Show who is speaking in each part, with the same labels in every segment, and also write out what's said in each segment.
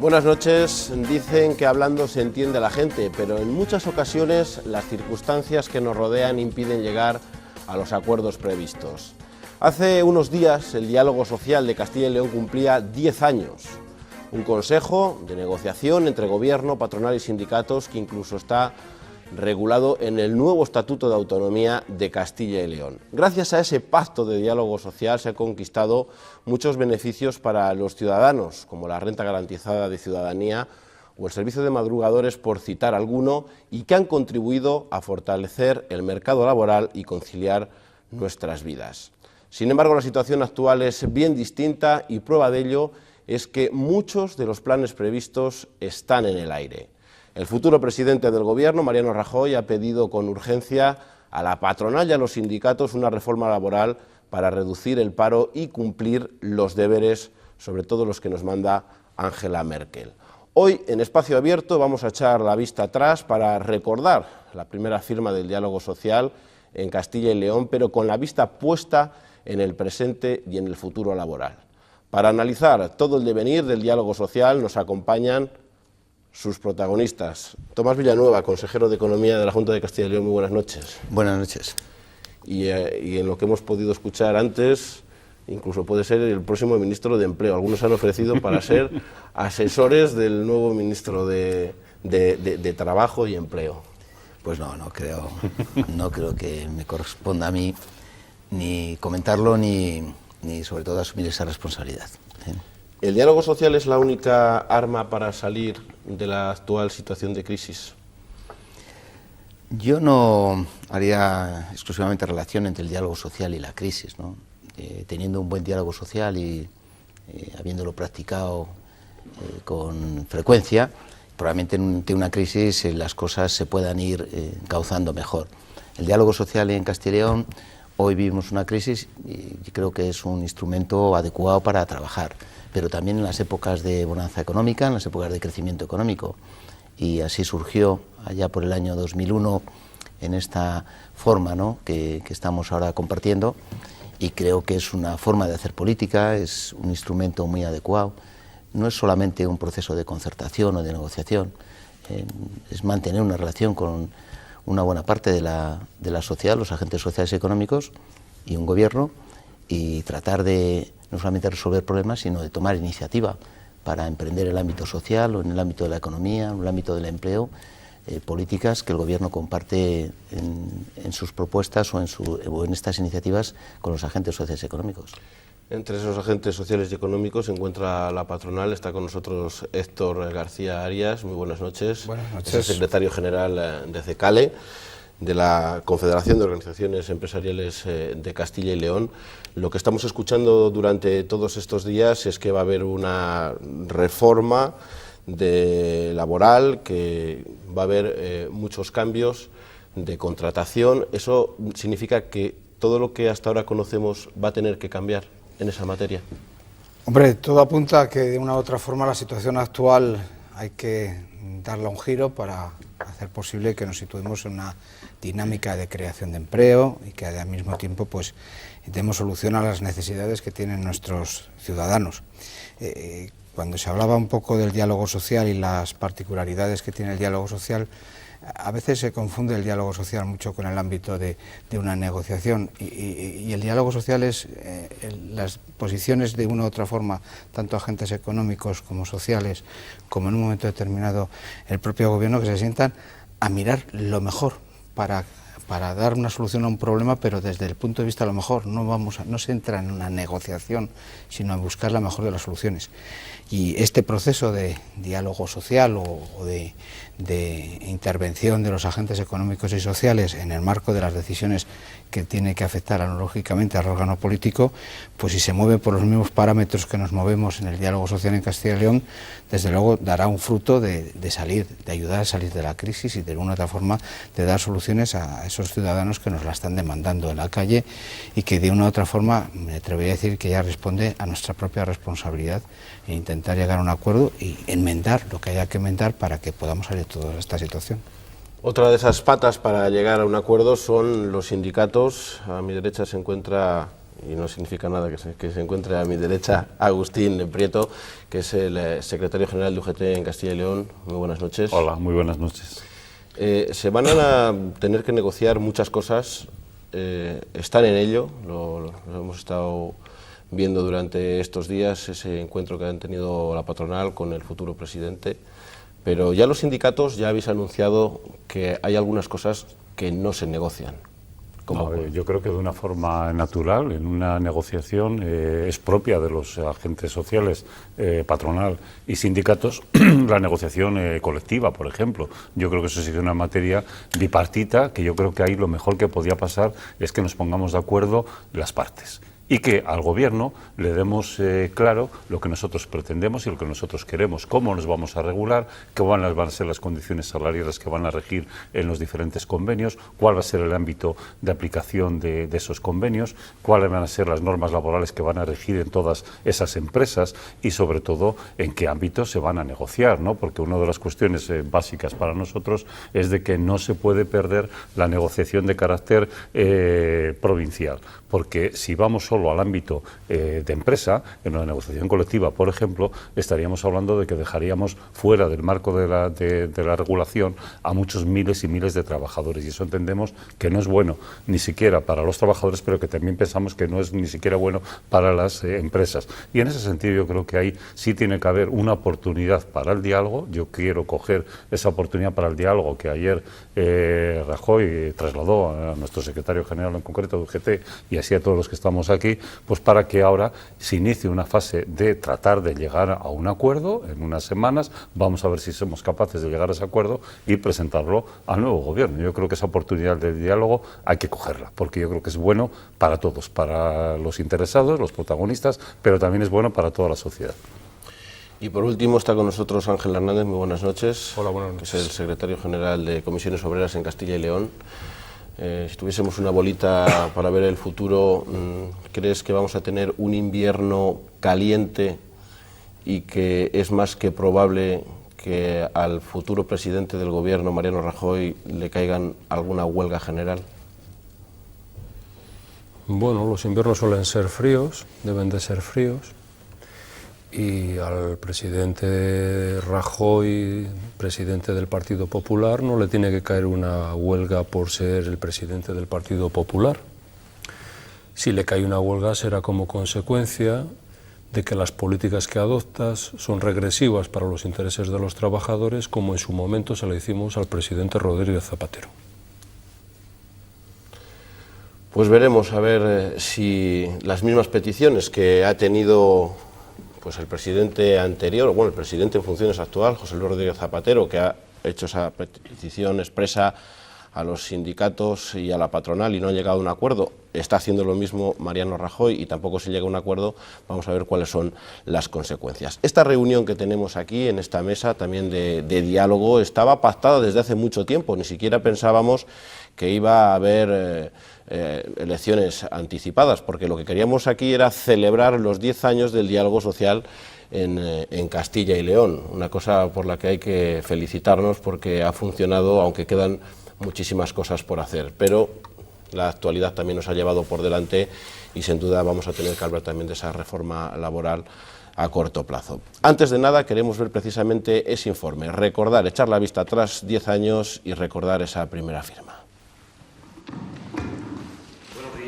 Speaker 1: Buenas noches. Dicen que hablando se entiende a la gente, pero en muchas ocasiones las circunstancias que nos rodean impiden llegar a los acuerdos previstos. Hace unos días el diálogo social de Castilla y León cumplía 10 años. Un consejo de negociación entre gobierno, patronal y sindicatos que incluso está regulado en el nuevo Estatuto de Autonomía de Castilla y León. Gracias a ese pacto de diálogo social se han conquistado muchos beneficios para los ciudadanos, como la renta garantizada de ciudadanía o el servicio de madrugadores, por citar alguno, y que han contribuido a fortalecer el mercado laboral y conciliar nuestras vidas. Sin embargo, la situación actual es bien distinta y prueba de ello es que muchos de los planes previstos están en el aire. El futuro presidente del Gobierno, Mariano Rajoy, ha pedido con urgencia a la patronal y a los sindicatos una reforma laboral para reducir el paro y cumplir los deberes, sobre todo los que nos manda Angela Merkel. Hoy, en Espacio Abierto, vamos a echar la vista atrás para recordar la primera firma del diálogo social en Castilla y León, pero con la vista puesta en el presente y en el futuro laboral. Para analizar todo el devenir del diálogo social nos acompañan sus protagonistas. Tomás Villanueva, consejero de Economía de la Junta de Castilla y León, muy buenas noches.
Speaker 2: Buenas noches.
Speaker 1: Y en lo que hemos podido escuchar antes, incluso puede ser el próximo ministro de Empleo. Algunos han ofrecido para ser asesores del nuevo ministro de Trabajo y Empleo.
Speaker 2: Pues no creo que me corresponda a mí ni comentarlo ni sobre todo asumir esa responsabilidad.
Speaker 1: ¿El diálogo social es la única arma para salir de la actual situación de crisis?
Speaker 2: Yo no haría exclusivamente relación entre el diálogo social y la crisis, ¿no? Teniendo un buen diálogo social y habiéndolo practicado con frecuencia, probablemente ante una crisis las cosas se puedan ir encauzando mejor. El diálogo social en Castilla y León, hoy vivimos una crisis y creo que es un instrumento adecuado para trabajar, pero también en las épocas de bonanza económica, en las épocas de crecimiento económico. Y así surgió allá por el año 2001 en esta forma, ¿no?, que estamos ahora compartiendo, y creo que es una forma de hacer política, es un instrumento muy adecuado. No es solamente un proceso de concertación o de negociación, es mantener una relación con una buena parte de la sociedad, los agentes sociales y económicos y un gobierno, y tratar de no solamente resolver problemas, sino de tomar iniciativa para emprender en el ámbito social o en el ámbito de la economía, en el ámbito del empleo, políticas que el gobierno comparte en sus propuestas o en estas iniciativas con los agentes sociales y económicos.
Speaker 1: Entre esos agentes sociales y económicos se encuentra la patronal. Está con nosotros Héctor García Arias. Muy buenas noches.
Speaker 3: Buenas noches.
Speaker 1: Es el secretario general de CECALE, de la Confederación de Organizaciones Empresariales de Castilla y León. Lo que estamos escuchando durante todos estos días es que va a haber una reforma laboral, que va a haber muchos cambios de contratación. ¿Eso significa que todo lo que hasta ahora conocemos va a tener que cambiar en esa materia?
Speaker 3: Hombre, todo apunta a que de una u otra forma la situación actual hay que darle un giro para hacer posible que nos situemos en una dinámica de creación de empleo y que al mismo tiempo pues demos solución a las necesidades que tienen nuestros ciudadanos. Cuando se hablaba un poco del diálogo social y las particularidades que tiene el diálogo social, a veces se confunde el diálogo social mucho con el ámbito de una negociación y el diálogo social es las posiciones de una u otra forma, tanto agentes económicos como sociales, como en un momento determinado el propio gobierno, que se sientan a mirar lo mejor para dar una solución a un problema, pero desde el punto de vista a lo mejor no se entra en una negociación, sino en buscar la mejor de las soluciones. Y este proceso de diálogo social o de intervención de los agentes económicos y sociales en el marco de las decisiones que tiene que afectar analógicamente al órgano político, pues si se mueve por los mismos parámetros que nos movemos en el diálogo social en Castilla y León, desde luego dará un fruto de ayudar a salir de la crisis y de una otra forma de dar soluciones a esos ciudadanos que nos la están demandando en la calle y que de una u otra forma, me atrevería a decir que ya responde a nuestra propia responsabilidad e intentar llegar a un acuerdo y enmendar lo que haya que enmendar para que podamos salir de toda esta situación.
Speaker 1: Otra de esas patas para llegar a un acuerdo son los sindicatos. A mi derecha se encuentra y no significa nada que se encuentre a mi derecha Agustín Prieto, que es el secretario general de UGT en Castilla y León. Muy buenas noches.
Speaker 4: Hola, muy buenas noches.
Speaker 1: Se van a tener que negociar muchas cosas, están en ello, lo hemos estado viendo durante estos días, ese encuentro que han tenido la patronal con el futuro presidente, pero ya los sindicatos ya habéis anunciado que hay algunas cosas que no se negocian.
Speaker 4: No, yo creo que de una forma natural, en una negociación es propia de los agentes sociales, patronal y sindicatos, la negociación colectiva, por ejemplo. Yo creo que eso sería una materia bipartita, que yo creo que ahí lo mejor que podía pasar es que nos pongamos de acuerdo las partes. Y que al Gobierno le demos claro lo que nosotros pretendemos y lo que nosotros queremos, cómo nos vamos a regular, qué van a ser las condiciones salariales que van a regir en los diferentes convenios, cuál va a ser el ámbito de aplicación de esos convenios, cuáles van a ser las normas laborales que van a regir en todas esas empresas y, sobre todo, en qué ámbitos se van a negociar, ¿no? Porque una de las cuestiones básicas para nosotros es de que no se puede perder la negociación de carácter provincial, porque si vamos solo al ámbito de empresa, en una negociación colectiva, por ejemplo, estaríamos hablando de que dejaríamos fuera del marco de la regulación a muchos miles y miles de trabajadores, y eso entendemos que no es bueno ni siquiera para los trabajadores, pero que también pensamos que no es ni siquiera bueno para las empresas. Y en ese sentido yo creo que ahí sí tiene que haber una oportunidad para el diálogo. Yo quiero coger esa oportunidad para el diálogo que ayer Rajoy trasladó a nuestro secretario general en concreto de UGT y así a todos los que estamos aquí, pues para que ahora se inicie una fase de tratar de llegar a un acuerdo en unas semanas. Vamos a ver si somos capaces de llegar a ese acuerdo y presentarlo al nuevo Gobierno. Yo creo que esa oportunidad de diálogo hay que cogerla, porque yo creo que es bueno para todos, para los interesados, los protagonistas, pero también es bueno para toda la sociedad.
Speaker 1: Y por último está con nosotros Ángel Hernández. Muy buenas noches.
Speaker 5: Hola, buenas noches.
Speaker 1: Que es el secretario general de Comisiones Obreras en Castilla y León. Si tuviésemos una bolita para ver el futuro, ¿crees que vamos a tener un invierno caliente y que es más que probable que al futuro presidente del Gobierno, Mariano Rajoy, le caigan alguna huelga general?
Speaker 5: Bueno, los inviernos suelen ser fríos, deben de ser fríos, y al presidente Rajoy, presidente del Partido Popular, no le tiene que caer una huelga por ser el presidente del Partido Popular. Si le cae una huelga será como consecuencia de que las políticas que adoptas son regresivas para los intereses de los trabajadores, como en su momento se le hicimos al presidente Rodríguez Zapatero.
Speaker 1: Pues veremos a ver si las mismas peticiones que ha tenido pues el presidente anterior, bueno, el presidente en funciones actual, José Luis Rodríguez Zapatero, que ha hecho esa petición expresa a los sindicatos y a la patronal y no ha llegado a un acuerdo. Está haciendo lo mismo Mariano Rajoy y tampoco se llega a un acuerdo. Vamos a ver cuáles son las consecuencias. Esta reunión que tenemos aquí, en esta mesa también de diálogo, estaba pactada desde hace mucho tiempo. Ni siquiera pensábamos que iba a haber elecciones anticipadas, porque lo que queríamos aquí era celebrar los 10 años del diálogo social en Castilla y León, una cosa por la que hay que felicitarnos porque ha funcionado, aunque quedan muchísimas cosas por hacer, pero la actualidad también nos ha llevado por delante y sin duda vamos a tener que hablar también de esa reforma laboral a corto plazo. Antes de nada queremos ver precisamente ese informe, recordar, echar la vista atrás 10 años y recordar esa primera firma.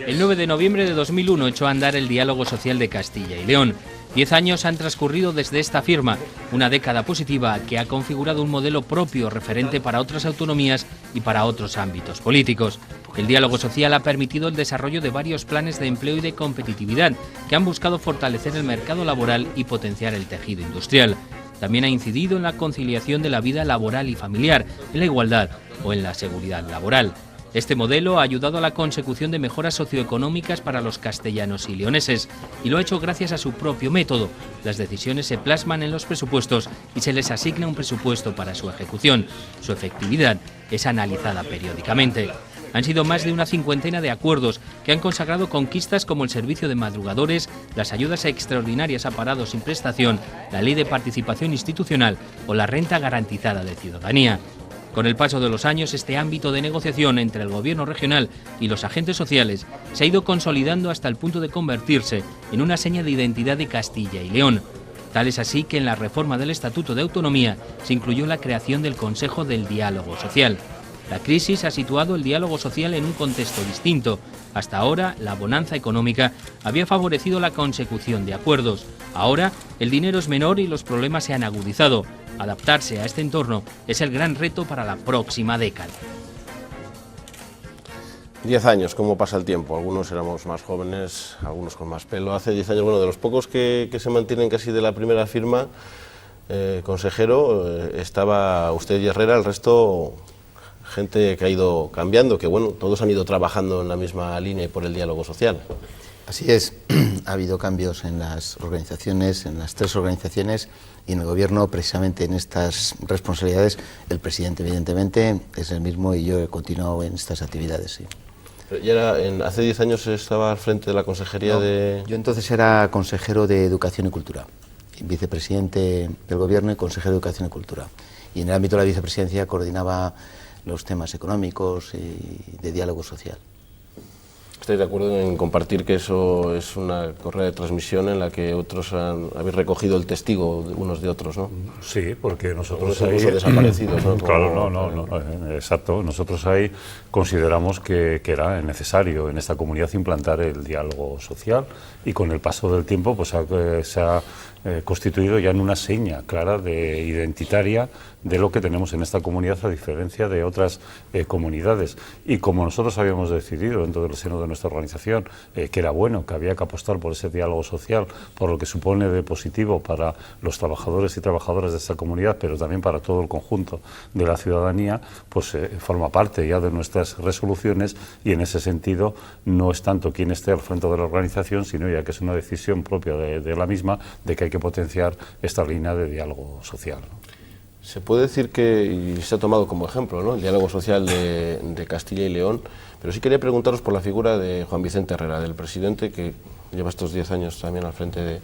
Speaker 6: El 9 de noviembre de 2001 echó a andar el diálogo social de Castilla y León. 10 años han transcurrido desde esta firma, una década positiva que ha configurado un modelo propio referente para otras autonomías y para otros ámbitos políticos. El diálogo social ha permitido el desarrollo de varios planes de empleo y de competitividad que han buscado fortalecer el mercado laboral y potenciar el tejido industrial. También ha incidido en la conciliación de la vida laboral y familiar, en la igualdad o en la seguridad laboral. Este modelo ha ayudado a la consecución de mejoras socioeconómicas para los castellanos y leoneses y lo ha hecho gracias a su propio método. Las decisiones se plasman en los presupuestos y se les asigna un presupuesto para su ejecución. Su efectividad es analizada periódicamente. Han sido más de una cincuentena de acuerdos que han consagrado conquistas como el servicio de madrugadores, las ayudas extraordinarias a parados sin prestación, la ley de participación institucional o la renta garantizada de ciudadanía. Con el paso de los años, este ámbito de negociación entre el gobierno regional y los agentes sociales se ha ido consolidando hasta el punto de convertirse en una seña de identidad de Castilla y León. Tal es así que en la reforma del Estatuto de Autonomía se incluyó la creación del Consejo del Diálogo Social. La crisis ha situado el diálogo social en un contexto distinto. Hasta ahora, la bonanza económica había favorecido la consecución de acuerdos. Ahora, el dinero es menor y los problemas se han agudizado. Adaptarse a este entorno es el gran reto para la próxima década.
Speaker 1: 10 años, ¿cómo pasa el tiempo? Algunos éramos más jóvenes, algunos con más pelo. Hace 10 años, bueno, de los pocos que se mantienen casi de la primera firma, consejero, estaba usted y Herrera, el resto gente que ha ido cambiando, que bueno, todos han ido trabajando en la misma línea y por el diálogo social.
Speaker 2: Así es, ha habido cambios en las organizaciones, en las 3 organizaciones, y en el Gobierno, precisamente en estas responsabilidades, el presidente evidentemente es el mismo y yo he continuado en estas actividades. Sí.
Speaker 1: Hace 10 años estaba al frente de la consejería de...
Speaker 2: Yo entonces era consejero de Educación y Cultura, vicepresidente del Gobierno y consejero de Educación y Cultura. Y en el ámbito de la vicepresidencia coordinaba los temas económicos y de diálogo social.
Speaker 1: ¿Estáis de acuerdo en compartir que eso es una correa de transmisión en la que otros habéis recogido el testigo unos de otros, ¿no?
Speaker 4: Sí, porque nosotros
Speaker 1: ahí... desaparecidos, ¿no?
Speaker 4: Claro, no, exacto. Nosotros ahí consideramos que era necesario en esta comunidad implantar el diálogo social y con el paso del tiempo pues se ha constituido ya en una seña clara identitaria de lo que tenemos en esta comunidad, a diferencia de otras comunidades. Y como nosotros habíamos decidido dentro del seno de nuestra organización que era bueno, que había que apostar por ese diálogo social, por lo que supone de positivo para los trabajadores y trabajadoras de esta comunidad, pero también para todo el conjunto de la ciudadanía, pues forma parte ya de nuestras resoluciones, y en ese sentido no es tanto quien esté al frente de la organización, sino ya que es una decisión propia de la misma, de que hay que potenciar esta línea de diálogo social, ¿no?
Speaker 1: Se puede decir que, y se ha tomado como ejemplo, ¿no?, el diálogo social de Castilla y León, pero sí quería preguntaros por la figura de Juan Vicente Herrera, del presidente que lleva estos 10 años también al frente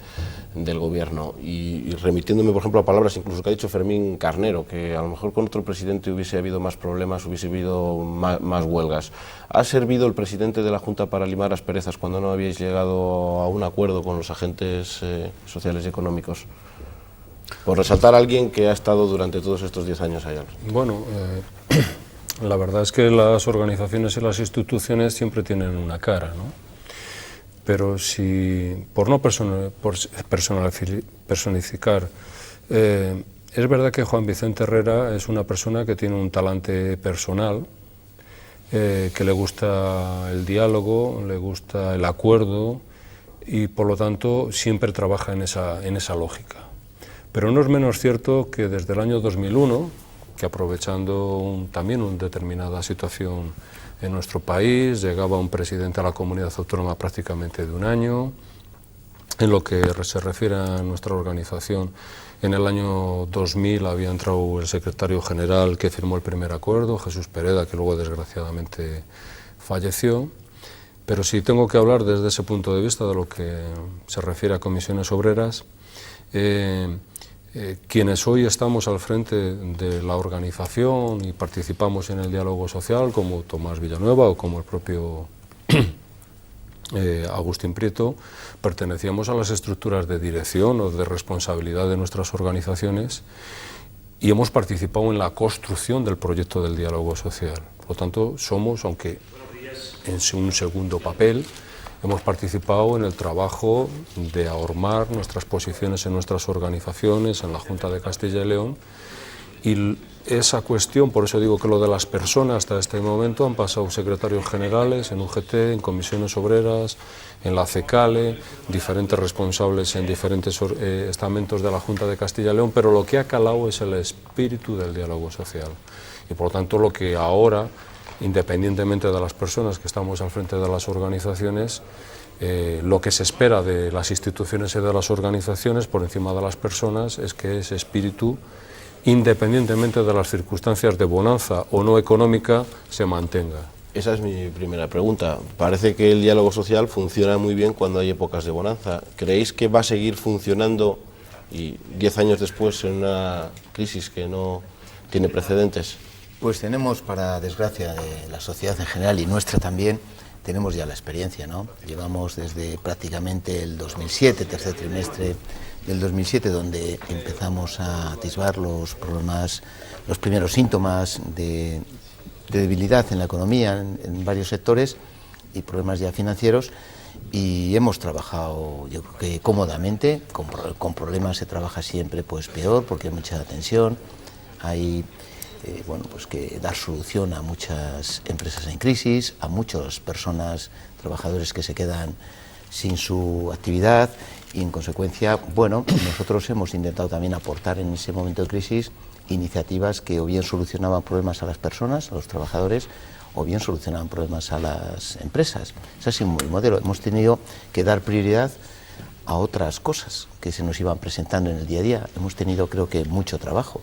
Speaker 1: del gobierno, y remitiéndome, por ejemplo, a palabras incluso que ha dicho Fermín Carnero, que a lo mejor con otro presidente hubiese habido más problemas, hubiese habido más huelgas. ¿Ha servido el presidente de la Junta para limar asperezas cuando no habíais llegado a un acuerdo con los agentes sociales y económicos? Por resaltar a alguien que ha estado durante todos estos 10 años allá.
Speaker 5: Bueno, la verdad es que las organizaciones y las instituciones siempre tienen una cara, ¿no? Pero si, por no personificar, es verdad que Juan Vicente Herrera es una persona que tiene un talante personal, que le gusta el diálogo, le gusta el acuerdo, y por lo tanto siempre trabaja en esa lógica. Pero no es menos cierto que desde el año 2001, que aprovechando también una determinada situación en nuestro país, llegaba un presidente a la comunidad autónoma prácticamente de un año. En lo que se refiere a nuestra organización, en el año 2000 había entrado el secretario general que firmó el primer acuerdo, Jesús Pereda, que luego desgraciadamente falleció. Pero si tengo que hablar desde ese punto de vista de lo que se refiere a comisiones obreras, quienes hoy estamos al frente de la organización y participamos en el diálogo social, como Tomás Villanueva o como el propio Agustín Prieto, pertenecíamos a las estructuras de dirección o de responsabilidad de nuestras organizaciones y hemos participado en la construcción del proyecto del diálogo social. Por lo tanto, somos, aunque en un segundo papel, hemos participado en el trabajo de ahormar nuestras posiciones en nuestras organizaciones, en la Junta de Castilla y León, y esa cuestión, por eso digo que lo de las personas hasta este momento han pasado secretarios generales en UGT, en comisiones obreras, en la CECALE, diferentes responsables en diferentes estamentos de la Junta de Castilla y León, pero lo que ha calado es el espíritu del diálogo social. Y por lo tanto lo que ahora, independientemente de las personas que estamos al frente de las organizaciones, lo que se espera de las instituciones y de las organizaciones por encima de las personas es que ese espíritu, independientemente de las circunstancias de bonanza o no económica, se mantenga.
Speaker 1: Esa es mi primera pregunta. Parece que el diálogo social funciona muy bien cuando hay épocas de bonanza. ¿Creéis que va a seguir funcionando y 10 años después en una crisis que no tiene precedentes?
Speaker 2: Pues tenemos, para desgracia de la sociedad en general y nuestra también, tenemos ya la experiencia, ¿no? Llevamos desde prácticamente el 2007, tercer trimestre del 2007, donde empezamos a atisbar los problemas, los primeros síntomas de debilidad en la economía, en varios sectores, y problemas ya financieros, y hemos trabajado, yo creo que cómodamente. Con problemas se trabaja siempre pues peor, porque hay mucha tensión, hay bueno, pues que dar solución a muchas empresas en crisis, a muchas personas, trabajadores que se quedan sin su actividad, y en consecuencia, bueno, nosotros hemos intentado también aportar en ese momento de crisis iniciativas que o bien solucionaban problemas a las personas, a los trabajadores, o bien solucionaban problemas a las empresas. Es así el modelo. Hemos tenido que dar prioridad a otras cosas que se nos iban presentando en el día a día. Hemos tenido, creo que, mucho trabajo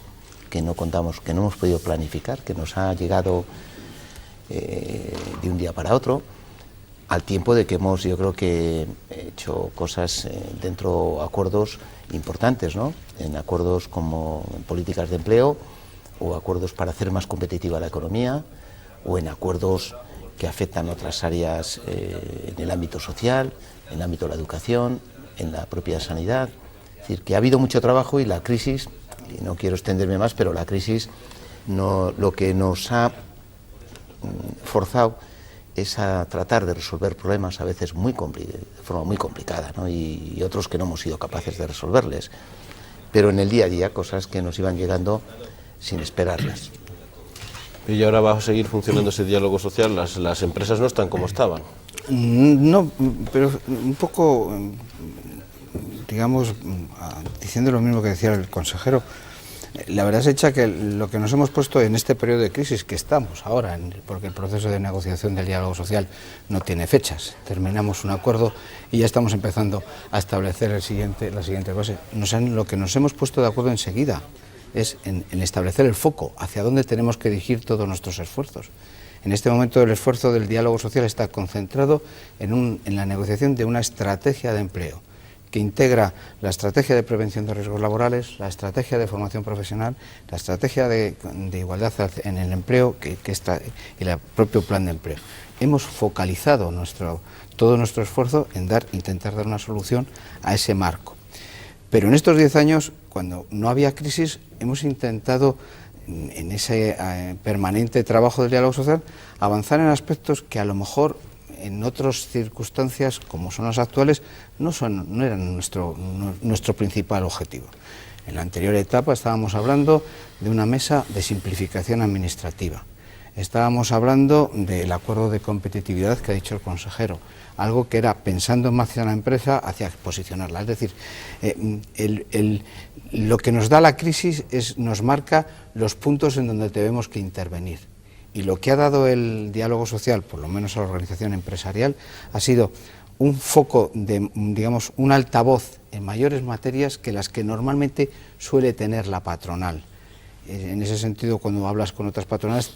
Speaker 2: que no contamos, que no hemos podido planificar, que nos ha llegado de un día para otro, al tiempo de que hemos, yo creo que, hecho cosas dentro de acuerdos importantes, ¿no? En acuerdos como en políticas de empleo, o acuerdos para hacer más competitiva la economía, o en acuerdos que afectan otras áreas en el ámbito social, en el ámbito de la educación, en la propia sanidad. Es decir, que ha habido mucho trabajo, y la crisis, y no quiero extenderme más, pero la crisis lo que nos ha forzado es a tratar de resolver problemas a veces de forma muy complicada, ¿no? y otros que no hemos sido capaces de resolverles, pero en el día a día cosas que nos iban llegando sin esperarlas.
Speaker 1: ¿Y ahora va a seguir funcionando ese diálogo social? Las empresas no están como estaban.
Speaker 3: No, pero un poco, digamos, diciendo lo mismo que decía el consejero, la verdad es hecha que lo que nos hemos puesto en este periodo de crisis que estamos ahora, porque el proceso de negociación del diálogo social no tiene fechas, terminamos un acuerdo y ya estamos empezando a establecer la siguiente fase. Lo que nos hemos puesto de acuerdo enseguida es en establecer el foco, hacia dónde tenemos que dirigir todos nuestros esfuerzos. En este momento el esfuerzo del diálogo social está concentrado en la negociación de una estrategia de empleo, que integra la estrategia de prevención de riesgos laborales, la estrategia de formación profesional, la estrategia de igualdad en el empleo y el propio plan de empleo. Hemos focalizado todo nuestro esfuerzo en intentar dar una solución a ese marco. Pero en estos 10 años, cuando no había crisis, hemos intentado, en ese permanente trabajo del diálogo social, avanzar en aspectos que a lo mejor en otras circunstancias, como son las actuales, no eran nuestro principal objetivo. En la anterior etapa estábamos hablando de una mesa de simplificación administrativa. Estábamos hablando del acuerdo de competitividad que ha dicho el consejero, algo que era pensando más hacia la empresa, hacia posicionarla. Es decir, lo que nos da la crisis nos marca los puntos en donde tenemos que intervenir. Y lo que ha dado el diálogo social, por lo menos a la organización empresarial, ha sido un foco digamos, un altavoz en mayores materias que las que normalmente suele tener la patronal. En ese sentido, cuando hablas con otras patronales,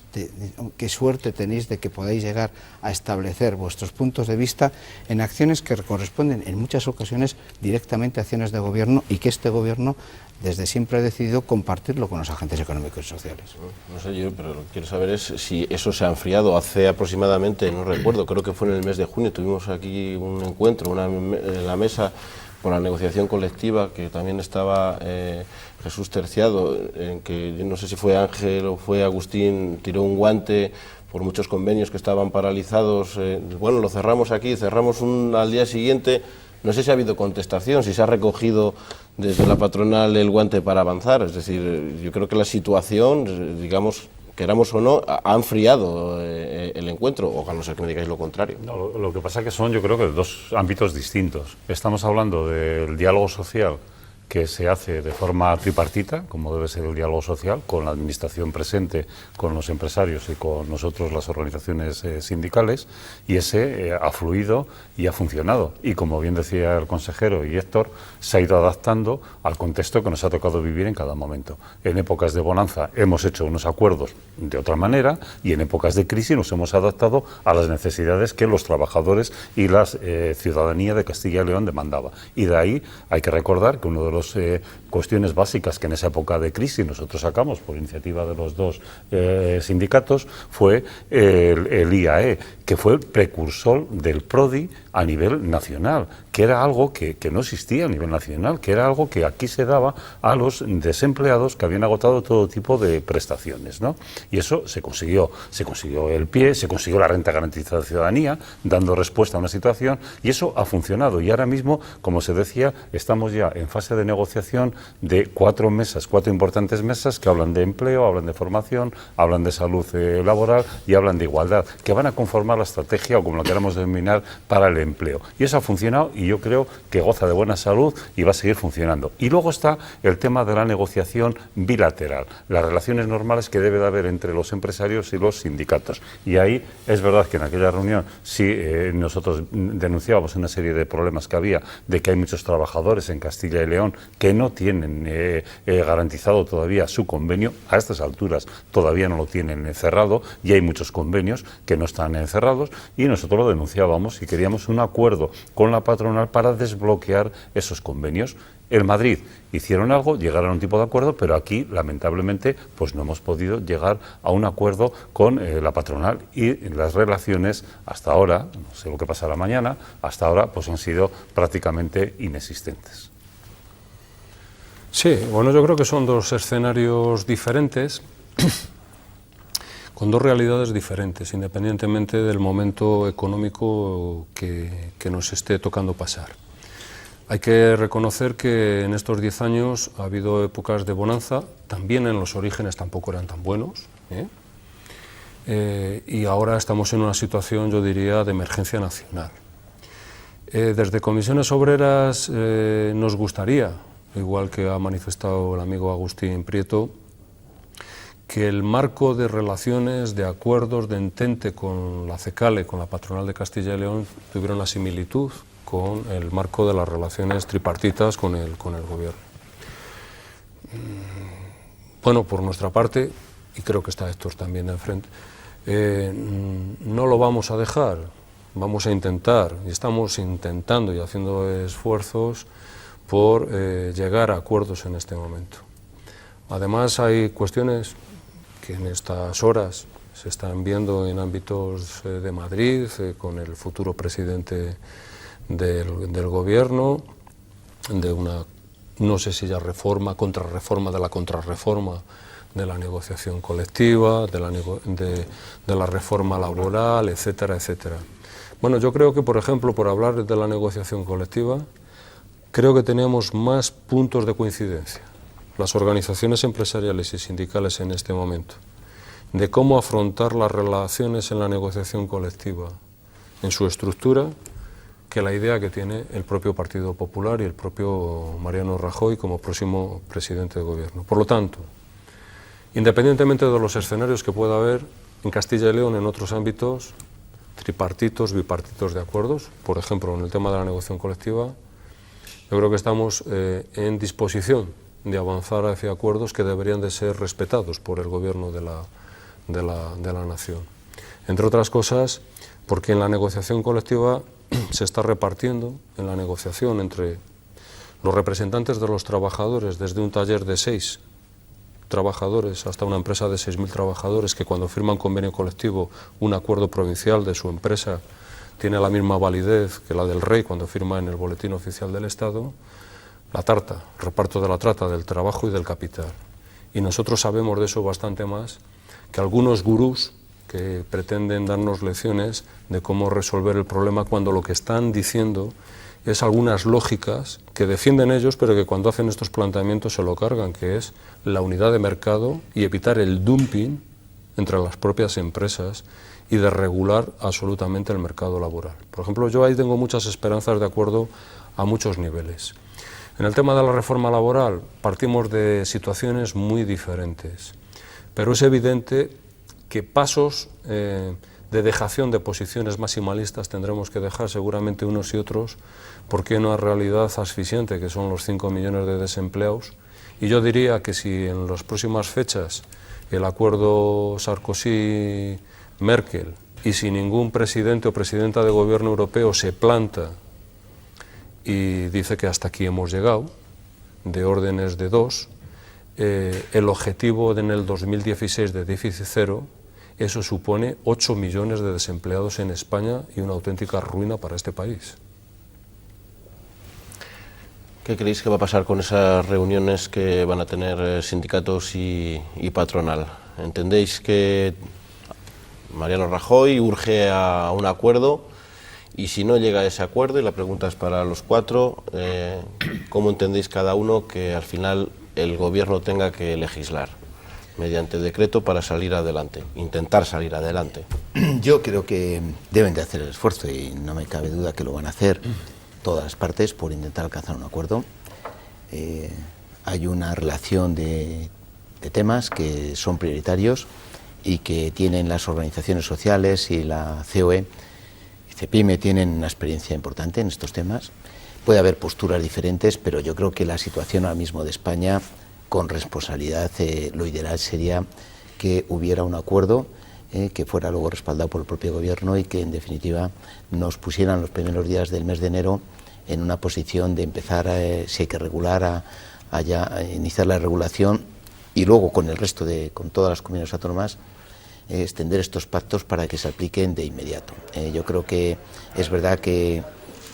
Speaker 3: qué suerte tenéis de que podáis llegar a establecer vuestros puntos de vista en acciones que corresponden en muchas ocasiones directamente a acciones de gobierno, y que este gobierno desde siempre ha decidido compartirlo con los agentes económicos y sociales.
Speaker 1: No sé yo, pero lo que quiero saber es si eso se ha enfriado. Hace aproximadamente, no recuerdo, creo que fue en el mes de junio, tuvimos aquí un encuentro en la mesa por la negociación colectiva, que también estaba Jesús Terciado, en que no sé si fue Ángel o fue Agustín, tiró un guante por muchos convenios que estaban paralizados. Bueno, lo cerramos aquí, cerramos al día siguiente. No sé si ha habido contestación, si se ha recogido desde la patronal el guante para avanzar. Es decir, yo creo que la situación, digamos, queramos o no, ha enfriado el encuentro, o a no ser que me digáis lo contrario.
Speaker 4: No, lo que pasa es que son, yo creo que, dos ámbitos distintos. Estamos hablando del diálogo social, que se hace de forma tripartita, como debe ser el diálogo social, con la administración presente, con los empresarios y con nosotros, las organizaciones sindicales, y ese ha fluido y ha funcionado. Y como bien decía el consejero y Héctor, se ha ido adaptando al contexto que nos ha tocado vivir en cada momento. En épocas de bonanza hemos hecho unos acuerdos de otra manera, y en épocas de crisis nos hemos adaptado a las necesidades que los trabajadores y la ciudadanía de Castilla y León demandaba. Y de ahí hay que recordar que uno de los dos cuestiones básicas que en esa época de crisis nosotros sacamos por iniciativa de los dos sindicatos fue el IAE, que fue el precursor del PRODI a nivel nacional, que era algo que no existía a nivel nacional, que era algo que aquí se daba a los desempleados que habían agotado todo tipo de prestaciones, ¿no? Y eso se consiguió el PIE, se consiguió la renta garantizada de ciudadanía, dando respuesta a una situación, y eso ha funcionado. Y ahora mismo, como se decía, estamos ya en fase de negociación de 4 mesas, 4 importantes mesas que hablan de empleo, hablan de formación, hablan de salud laboral y hablan de igualdad, que van a conformar la estrategia, o como lo queramos denominar, para el empleo. Y eso ha funcionado y yo creo que goza de buena salud y va a seguir funcionando. Y luego está el tema de la negociación bilateral, las relaciones normales que debe de haber entre los empresarios y los sindicatos. Y ahí es verdad que en aquella reunión sí nosotros denunciábamos una serie de problemas que había, de que hay muchos trabajadores en Castilla y León que no tienen garantizado todavía su convenio. A estas alturas todavía no lo tienen cerrado y hay muchos convenios que no están cerrados, y nosotros lo denunciábamos y queríamos un acuerdo con la patronal para desbloquear esos convenios. En Madrid hicieron algo, llegaron a un tipo de acuerdo, pero aquí, lamentablemente, pues no hemos podido llegar a un acuerdo con la patronal, y las relaciones hasta ahora, no sé lo que pasará mañana, hasta ahora pues han sido prácticamente inexistentes.
Speaker 5: Sí, bueno, yo creo que son dos escenarios diferentes, con dos realidades diferentes, independientemente del momento económico que nos esté tocando pasar. Hay que reconocer que en estos 10 años ha habido épocas de bonanza, también en los orígenes tampoco eran tan buenos, y ahora estamos en una situación, yo diría, de emergencia nacional. Desde Comisiones Obreras nos gustaría, igual que ha manifestado el amigo Agustín Prieto, que el marco de relaciones, de acuerdos, de entente con la CECALE, con la patronal de Castilla y León, tuviera una similitud con el marco de las relaciones tripartitas con el gobierno. Bueno, por nuestra parte, y creo que está Héctor también de enfrente, no lo vamos a dejar, vamos a intentar, y estamos intentando y haciendo esfuerzos por llegar a acuerdos en este momento. Además, hay cuestiones que en estas horas se están viendo en ámbitos de Madrid, con el futuro presidente del gobierno, de una, no sé si ya reforma, contrarreforma de la contrarreforma, de la negociación colectiva, de la reforma laboral, etcétera, etcétera. Bueno, yo creo que, por ejemplo, por hablar de la negociación colectiva, creo que tenemos más puntos de coincidencia, las organizaciones empresariales y sindicales en este momento, de cómo afrontar las relaciones en la negociación colectiva, en su estructura, que la idea que tiene el propio Partido Popular y el propio Mariano Rajoy como próximo presidente de gobierno. Por lo tanto, independientemente de los escenarios que pueda haber en Castilla y León, en otros ámbitos, tripartitos, bipartitos de acuerdos, por ejemplo, en el tema de la negociación colectiva, yo creo que estamos en disposición de avanzar hacia acuerdos que deberían de ser respetados por el gobierno de la nación. Entre otras cosas, porque en la negociación colectiva se está repartiendo, en la negociación entre los representantes de los trabajadores, desde un taller de 6 trabajadores hasta una empresa de 6.000 trabajadores, que cuando firman convenio colectivo, un acuerdo provincial de su empresa tiene la misma validez que la del rey cuando firma en el Boletín Oficial del Estado, la tarta, reparto de la trata, del trabajo y del capital. Y nosotros sabemos de eso bastante más que algunos gurús que pretenden darnos lecciones de cómo resolver el problema, cuando lo que están diciendo es algunas lógicas que defienden ellos, pero que cuando hacen estos planteamientos se lo cargan, que es la unidad de mercado y evitar el dumping entre las propias empresas y de regular absolutamente el mercado laboral. Por ejemplo, yo ahí tengo muchas esperanzas de acuerdo a muchos niveles. En el tema de la reforma laboral partimos de situaciones muy diferentes, pero es evidente que pasos de dejación de posiciones maximalistas tendremos que dejar seguramente unos y otros, porque hay una realidad asfixiante que son los 5 millones de desempleados, y yo diría que si en las próximas fechas el acuerdo Sarkozy-Merkel, y si ningún presidente o presidenta de gobierno europeo se planta y dice que hasta aquí hemos llegado, de órdenes de 2, el objetivo en el 2016 de déficit cero, eso supone 8 millones de desempleados en España y una auténtica ruina para este país.
Speaker 1: ¿Qué creéis que va a pasar con esas reuniones que van a tener sindicatos y patronal? ¿Entendéis que Mariano Rajoy urge a un acuerdo? Y si no llega a ese acuerdo, y la pregunta es para los cuatro, ¿cómo entendéis cada uno que al final el gobierno tenga que legislar mediante decreto para salir adelante, intentar salir adelante?
Speaker 2: Yo creo que deben de hacer el esfuerzo y no me cabe duda que lo van a hacer todas las partes por intentar alcanzar un acuerdo. Hay una relación de temas que son prioritarios y que tienen las organizaciones sociales y la COE y CEPIME tienen una experiencia importante en estos temas. Puede haber posturas diferentes, pero yo creo que la situación ahora mismo de España, con responsabilidad, lo ideal sería que hubiera un acuerdo que fuera luego respaldado por el propio gobierno y que en definitiva nos pusieran los primeros días del mes de enero en una posición de empezar, si hay que regular, a iniciar la regulación y luego con el resto con todas las comunidades autónomas extender estos pactos para que se apliquen de inmediato. Yo creo que es verdad que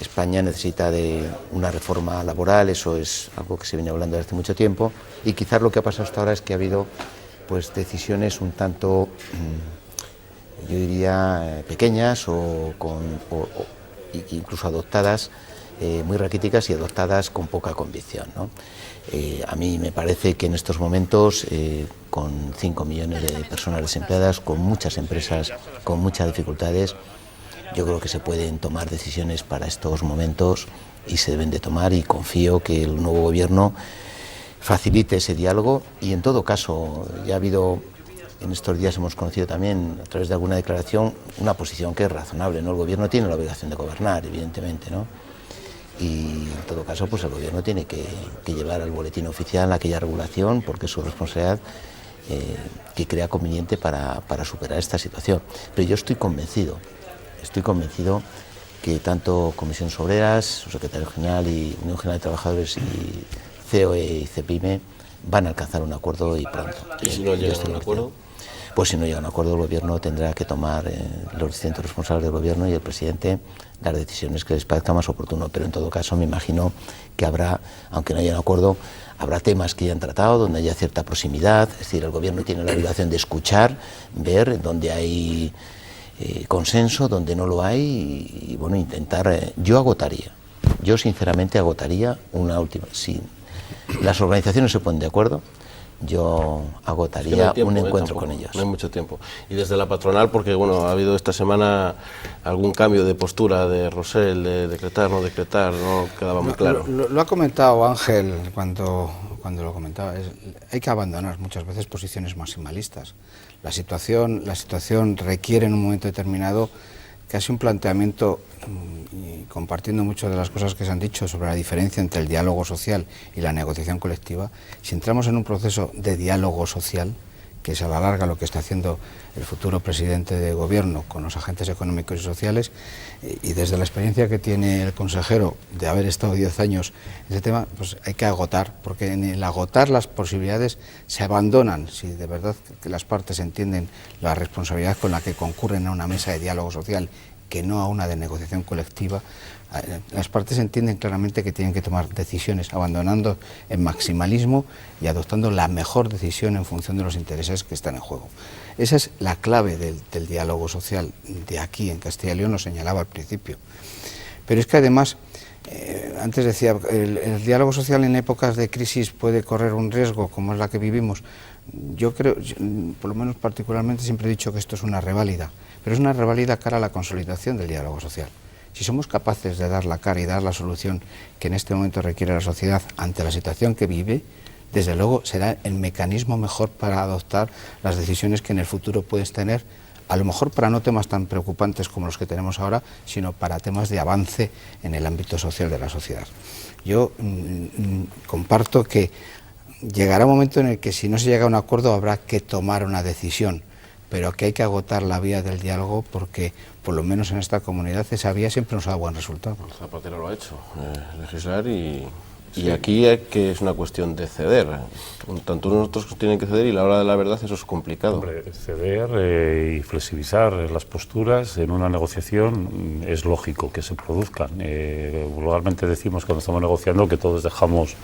Speaker 2: España necesita de una reforma laboral, eso es algo que se viene hablando desde hace mucho tiempo, y quizás lo que ha pasado hasta ahora es que ha habido pues decisiones un tanto, yo diría, pequeñas o incluso adoptadas, muy raquíticas y adoptadas con poca convicción, ¿no? A mí me parece que en estos momentos, con 5 millones de personas desempleadas, con muchas empresas con muchas dificultades, yo creo que se pueden tomar decisiones para estos momentos y se deben de tomar, y confío que el nuevo gobierno facilite ese diálogo. Y en todo caso, ya ha habido, en estos días hemos conocido también a través de alguna declaración una posición que es razonable, ¿no? El gobierno tiene la obligación de gobernar, evidentemente, ¿no? Y en todo caso pues el gobierno tiene que llevar al boletín oficial aquella regulación, porque es su responsabilidad, que crea conveniente para superar esta situación. Pero yo estoy convencido que tanto Comisiones Obreras, su secretario general y Unión General de Trabajadores y COE y CEPIME van a alcanzar un acuerdo y pronto.
Speaker 1: ¿Y si no llega a un acuerdo?
Speaker 2: Pues si no llega a un acuerdo, el gobierno tendrá que tomar, los distintos responsables del gobierno y el presidente, las decisiones que les parezca más oportuno. Pero en todo caso me imagino que habrá, aunque no haya un acuerdo, habrá temas que ya han tratado, donde haya cierta proximidad, es decir, el gobierno tiene la obligación de escuchar, ver dónde hay consenso, donde no lo hay, y bueno, intentar, yo sinceramente agotaría una última, si las organizaciones se ponen de acuerdo, yo agotaría un encuentro con ellos.
Speaker 1: No hay mucho tiempo. Y desde la patronal, porque bueno, ha habido esta semana algún cambio de postura de Rosell, de decretar, no quedaba muy claro.
Speaker 3: Lo ha comentado Ángel cuando lo comentaba. Hay que abandonar muchas veces posiciones maximalistas. La situación requiere en un momento determinado casi un planteamiento, y compartiendo muchas de las cosas que se han dicho sobre la diferencia entre el diálogo social y la negociación colectiva. Si entramos en un proceso de diálogo social, que es a la larga lo que está haciendo el futuro presidente de gobierno con los agentes económicos y sociales, y desde la experiencia que tiene el consejero de haber estado 10 años en ese tema, pues hay que agotar, porque en el agotar las posibilidades se abandonan, si de verdad que las partes entienden la responsabilidad con la que concurren a una mesa de diálogo social, que no a una de negociación colectiva. Las partes entienden claramente que tienen que tomar decisiones abandonando el maximalismo y adoptando la mejor decisión en función de los intereses que están en juego. Esa es la clave del diálogo social de aquí en Castilla y León, lo señalaba al principio. Pero es que además, antes decía, el diálogo social en épocas de crisis puede correr un riesgo como es la que vivimos. Yo creo, por lo menos particularmente, siempre he dicho que esto es una reválida, pero es una reválida cara a la consolidación del diálogo social. Si somos capaces de dar la cara y dar la solución que en este momento requiere la sociedad ante la situación que vive, desde luego será el mecanismo mejor para adoptar las decisiones que en el futuro puedes tener, a lo mejor para no temas tan preocupantes como los que tenemos ahora, sino para temas de avance en el ámbito social de la sociedad. Yo comparto que llegará un momento en el que si no se llega a un acuerdo habrá que tomar una decisión, pero que hay que agotar la vía del diálogo porque, por lo menos en esta comunidad, esa vía siempre nos da buen resultado.
Speaker 1: Zapatero lo ha hecho, legislar y Y aquí que es una cuestión de ceder. Tanto unos otros tienen que ceder y a la hora de la verdad eso es complicado.
Speaker 4: Hombre, ceder y flexibilizar las posturas en una negociación es lógico que se produzcan. Vulgarmente decimos cuando estamos negociando que todos dejamos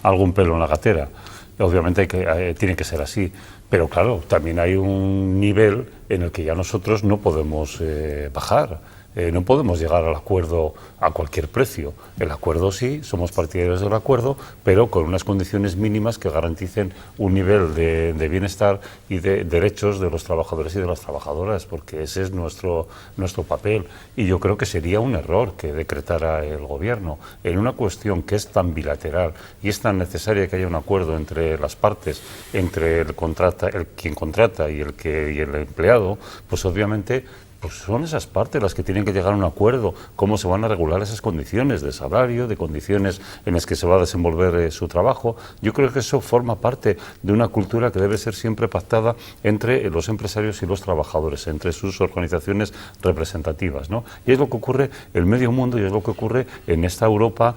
Speaker 4: algún pelo en la gatera. Obviamente tiene que ser así, pero claro, también hay un nivel en el que ya nosotros no podemos bajar. No podemos llegar al acuerdo a cualquier precio. El acuerdo sí, somos partidarios del acuerdo, pero con unas condiciones mínimas que garanticen un nivel de bienestar y de derechos de los trabajadores y de las trabajadoras, porque ese es nuestro papel. Y yo creo que sería un error que decretara el Gobierno en una cuestión que es tan bilateral y es tan necesaria que haya un acuerdo entre las partes, entre quien contrata y el empleado, pues obviamente pues son esas partes las que tienen que llegar a un acuerdo, cómo se van a regular esas condiciones de salario, de condiciones en las que se va a desenvolver su trabajo. Yo creo que eso forma parte de una cultura que debe ser siempre pactada entre los empresarios y los trabajadores, entre sus organizaciones representativas, ¿no? Y es lo que ocurre en medio mundo y es lo que ocurre en esta Europa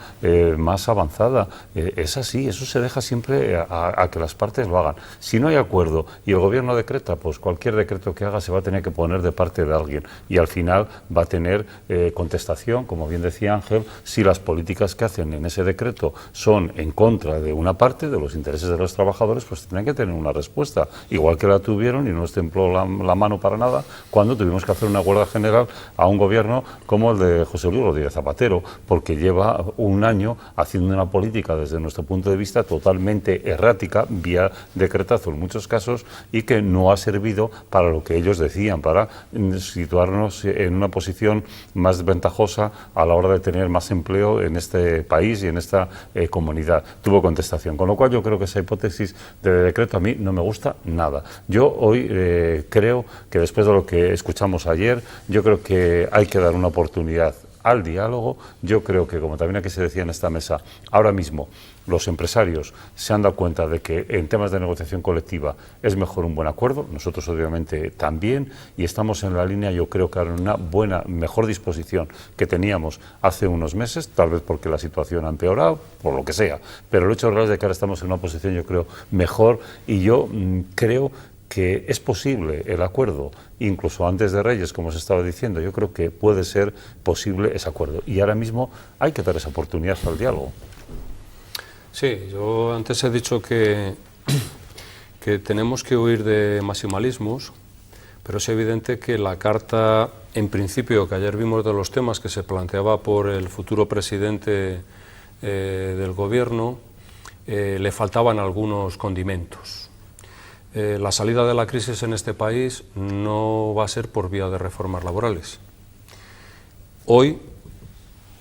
Speaker 4: más avanzada. Es así, eso se deja siempre a que las partes lo hagan. Si no hay acuerdo y el Gobierno decreta, pues cualquier decreto que haga se va a tener que poner de parte de alguien. Y al final va a tener contestación, como bien decía Ángel, si las políticas que hacen en ese decreto son en contra de una parte, de los intereses de los trabajadores, pues tendrán que tener una respuesta, igual que la tuvieron y no les templó la mano para nada cuando tuvimos que hacer una huelga general a un gobierno como el de José Luis Rodríguez Zapatero, porque lleva un año haciendo una política desde nuestro punto de vista totalmente errática, vía decretazo en muchos casos, y que no ha servido para lo que ellos decían, para situarnos en una posición más ventajosa a la hora de tener más empleo en este país y en esta comunidad. Tuvo contestación, con lo cual yo creo que esa hipótesis de decreto a mí no me gusta nada. Yo hoy creo que después de lo que escuchamos ayer, yo creo que hay que dar una oportunidad al diálogo. Yo creo que, como también aquí se decía en esta mesa, ahora mismo los empresarios se han dado cuenta de que en temas de negociación colectiva es mejor un buen acuerdo, nosotros obviamente también, y estamos en la línea, yo creo que ahora en una mejor disposición que teníamos hace unos meses, tal vez porque la situación ha empeorado, por lo que sea, pero el hecho real es de que ahora estamos en una posición, yo creo, mejor, y yo creo que es posible el acuerdo, incluso antes de Reyes, como se estaba diciendo. Yo creo que puede ser posible ese acuerdo, y ahora mismo hay que dar esa oportunidad al diálogo.
Speaker 5: Sí, yo antes he dicho que tenemos que huir de maximalismos, pero es evidente que la carta, en principio, que ayer vimos de los temas que se planteaba por el futuro presidente del Gobierno, le faltaban algunos condimentos. La salida de la crisis en este país no va a ser por vía de reformas laborales. Hoy,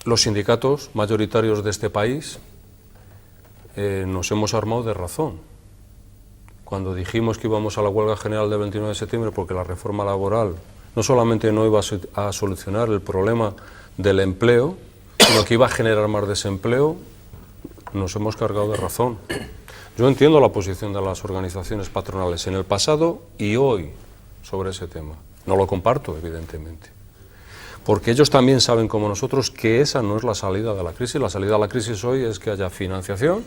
Speaker 5: los sindicatos mayoritarios de este país nos hemos armado de razón. Cuando dijimos que íbamos a la huelga general del 29 de septiembre porque la reforma laboral no solamente no iba a solucionar el problema del empleo, sino que iba a generar más desempleo, nos hemos cargado de razón. Yo entiendo la posición de las organizaciones patronales en el pasado y hoy sobre ese tema. No lo comparto, evidentemente. Porque ellos también saben, como nosotros, que esa no es la salida de la crisis. La salida de la crisis hoy es que haya financiación,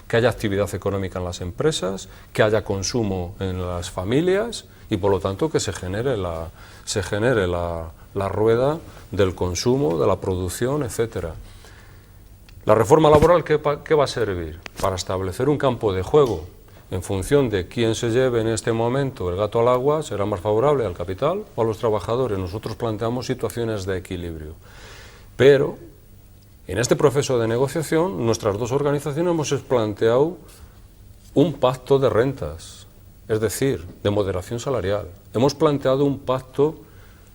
Speaker 5: que haya actividad económica en las empresas, que haya consumo en las familias y, por lo tanto, que se genere la rueda del consumo, de la producción, etcétera. La reforma laboral, ¿qué va a servir? Para establecer un campo de juego en función de quién se lleve en este momento el gato al agua, será más favorable al capital o a los trabajadores. Nosotros planteamos situaciones de equilibrio. Pero en este proceso de negociación, nuestras dos organizaciones hemos planteado un pacto de rentas, es decir, de moderación salarial. Hemos planteado un pacto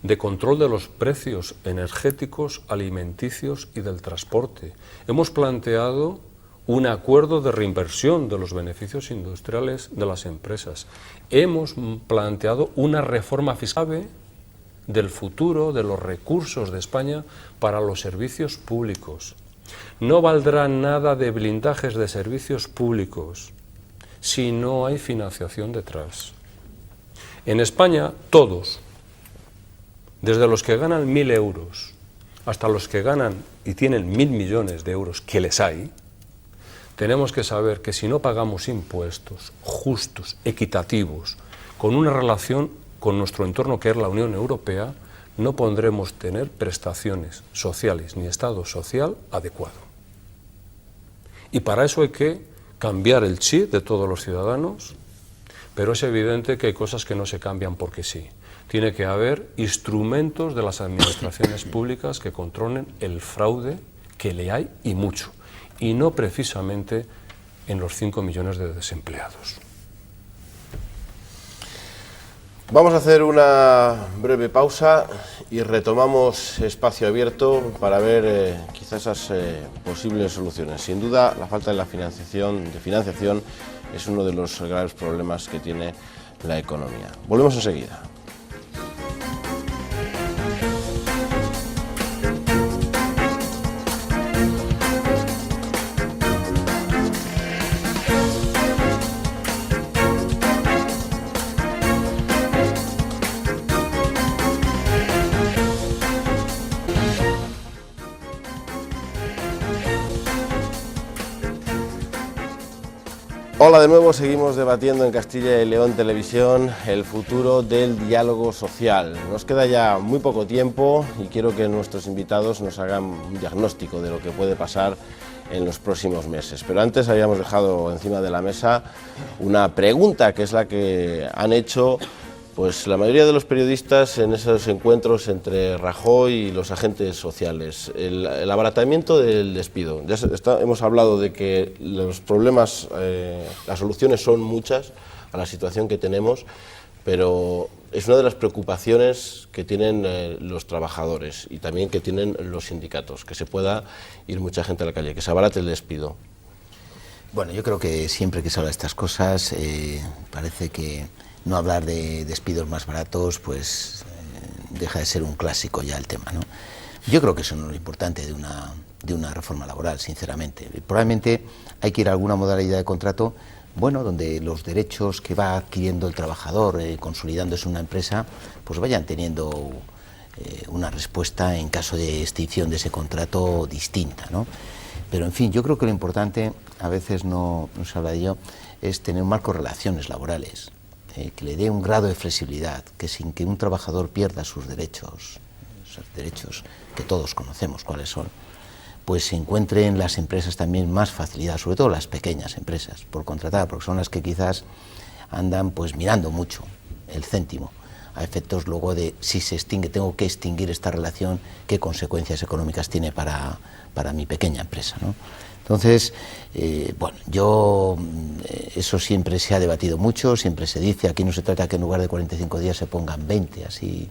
Speaker 5: de control de los precios energéticos, alimenticios y del transporte. Hemos planteado un acuerdo de reinversión de los beneficios industriales de las empresas. Hemos planteado una reforma fiscal del futuro, de los recursos de España para los servicios públicos. No valdrá nada de blindajes de servicios públicos si no hay financiación detrás. En España, todos, desde los que ganan 1.000 euros hasta los que ganan y tienen 1.000 millones de euros, que les hay, tenemos que saber que si no pagamos impuestos justos, equitativos, con una relación con nuestro entorno que es la Unión Europea, no podremos tener prestaciones sociales ni Estado social adecuado. Y para eso hay que cambiar el chip de todos los ciudadanos, pero es evidente que hay cosas que no se cambian porque sí. Tiene que haber instrumentos de las administraciones públicas que controlen el fraude, que le hay y mucho, y no precisamente en los 5 millones de desempleados.
Speaker 1: Vamos a hacer una breve pausa y retomamos Espacio Abierto para ver quizás esas posibles soluciones. Sin duda, la falta de financiación es uno de los graves problemas que tiene la economía. Volvemos enseguida. Hola de nuevo, seguimos debatiendo en Castilla y León Televisión el futuro del diálogo social. Nos queda ya muy poco tiempo y quiero que nuestros invitados nos hagan un diagnóstico de lo que puede pasar en los próximos meses. Pero antes habíamos dejado encima de la mesa una pregunta, que es la que han hecho pues la mayoría de los periodistas en esos encuentros entre Rajoy y los agentes sociales. El abaratamiento del despido. Ya hemos hablado de que los problemas, las soluciones son muchas a la situación que tenemos, pero es una de las preocupaciones que tienen los trabajadores y también que tienen los sindicatos, que se pueda ir mucha gente a la calle, que se abarate el despido.
Speaker 2: Bueno, yo creo que siempre que se habla de estas cosas, parece que no hablar de despidos más baratos, pues deja de ser un clásico ya el tema, ¿no? Yo creo que eso no es lo importante de una reforma laboral, sinceramente. Probablemente hay que ir a alguna modalidad de contrato, bueno, donde los derechos que va adquiriendo el trabajador, consolidándose en una empresa, pues vayan teniendo una respuesta en caso de extinción de ese contrato distinta, ¿no? Pero en fin, yo creo que lo importante, a veces no se habla de ello, es tener un marco de relaciones laborales, que le dé un grado de flexibilidad, que sin que un trabajador pierda sus derechos que todos conocemos cuáles son, pues se encuentre en las empresas también más facilidad, sobre todo las pequeñas empresas, por contratar, porque son las que quizás andan pues mirando mucho el céntimo, a efectos luego de si se extingue, tengo que extinguir esta relación, qué consecuencias económicas tiene para mi pequeña empresa, ¿no? Entonces, bueno, eso siempre se ha debatido mucho, siempre se dice, aquí no se trata que en lugar de 45 días se pongan 20, así,